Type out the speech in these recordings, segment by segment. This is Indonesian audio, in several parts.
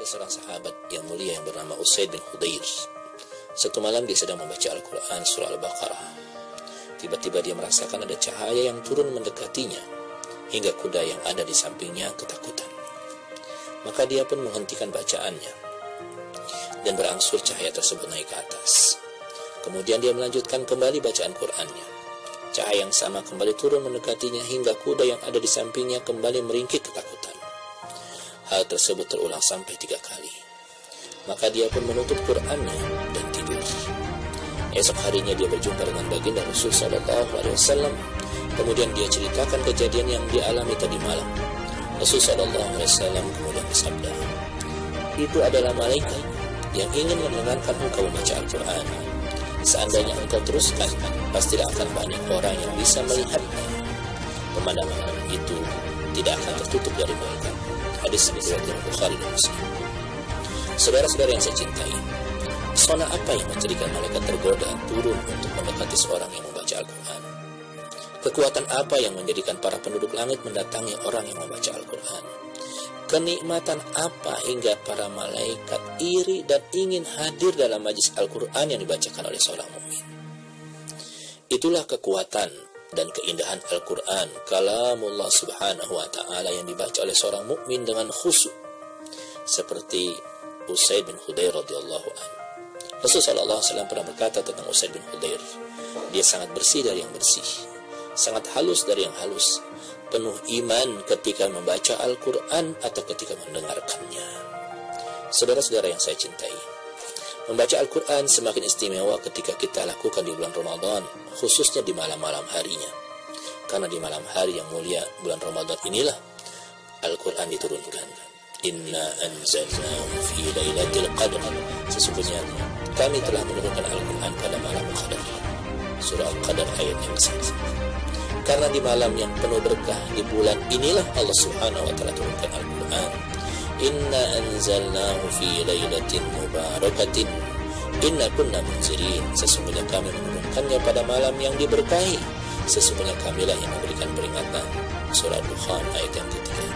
Ada seorang sahabat yang mulia yang bernama Usaid bin Khudair. Satu malam dia sedang membaca Al-Quran surah Al-Baqarah. Tiba-tiba dia merasakan ada cahaya yang turun mendekatinya, hingga kuda yang ada di sampingnya ketakutan. Maka dia pun menghentikan bacaannya dan berangsur cahaya tersebut naik ke atas. Kemudian dia melanjutkan kembali bacaan Qur'annya. Cahaya yang sama kembali turun mendekatinya hingga kuda yang ada di sampingnya kembali meringkik ketakutan. Hal tersebut terulang sampai 3 kali. Maka dia pun menutup Qur'annya dan tidur. Esok harinya dia berjumpa dengan baginda Rasul sallallahu alaihi wasallam. Kemudian dia ceritakan kejadian yang dialami tadi malam. Rasul sallallahu alaihi wasallam kemudian bersabda, "Itu adalah malaikat yang ingin mendengarkan engkau membaca Al-Quran. Seandainya engkau teruskan, pastilah akan banyak orang yang bisa melihatnya. Pemandangan itu tidak akan tertutup dari mereka." Hadis riwayat Bukhari dan Muslim. Saudara-saudara yang saya cintai, pesona apa yang menjadikan malaikat tergoda turun untuk mendekati seorang yang membaca Al-Quran? Kekuatan apa yang menjadikan para penduduk langit mendatangi orang yang membaca Al-Quran? Kenikmatan apa hingga para malaikat iri dan ingin hadir dalam majlis Al-Quran yang dibacakan oleh seorang mukmin? Itulah kekuatan dan keindahan Al-Quran, kalamullah subhanahu wa ta'ala yang dibaca oleh seorang mukmin dengan khusyuk, seperti Usaid bin Khudair radhiyallahu anhu. Rasulullah sallallahu alaihi wasallam pernah berkata tentang Usaid bin Khudair, dia sangat bersih dari yang bersih, sangat halus dari yang halus, penuh iman ketika membaca Al-Quran atau ketika mendengarkannya. Saudara-saudara yang saya cintai, membaca Al-Quran semakin istimewa ketika kita lakukan di bulan Ramadan, khususnya di malam-malam harinya. Karena di malam hari yang mulia bulan Ramadan inilah Al-Quran diturunkan. Inna anzalnahu fi lailatul qadr. Sesungguhnya kami telah menurunkan Al-Quran pada malam Qadar. Surah Al-Qadar ayat yang ke-1. Karena di malam yang penuh berkah, di bulan inilah Allah Subhanahu wa taala turunkan Al-Quran. Inna anzalnahu fi lailatin mubarakatin inna kunna munzirin. Sesungguhnya kami menurunkannya pada malam yang diberkahi. Sesungguhnya kamilah yang memberikan peringatan. Surah Dukhan ayat yang ketiga.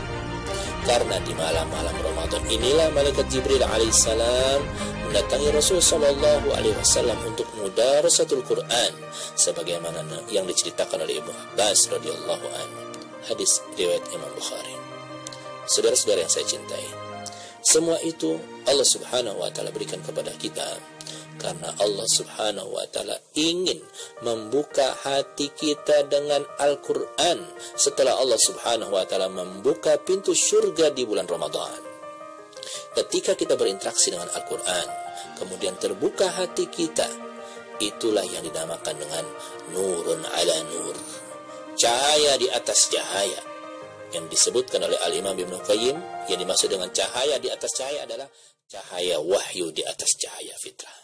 Karena di malam-malam Ramadan inilah malaikat Jibril alaihissalam mendatangi Rasul sallallahu alaihi wasallam untuk mudarasatul Quran, sebagaimana yang diceritakan oleh Ibnu Abbas radhiyallahu anhu. Hadis riwayat Imam Bukhari. Saudara-saudara yang saya cintai, semua itu Allah Subhanahu wa taala berikan kepada kita karena Allah Subhanahu wa taala ingin membuka hati kita dengan Al-Quran setelah Allah Subhanahu wa taala membuka pintu surga di bulan Ramadan. Ketika kita berinteraksi dengan Al-Quran, kemudian terbuka hati kita, itulah yang dinamakan dengan nurun ala nur, cahaya di atas cahaya, yang disebutkan oleh Al-Imam Ibnu Qayyim. Yang dimaksud dengan cahaya di atas cahaya adalah cahaya wahyu di atas cahaya fitrah.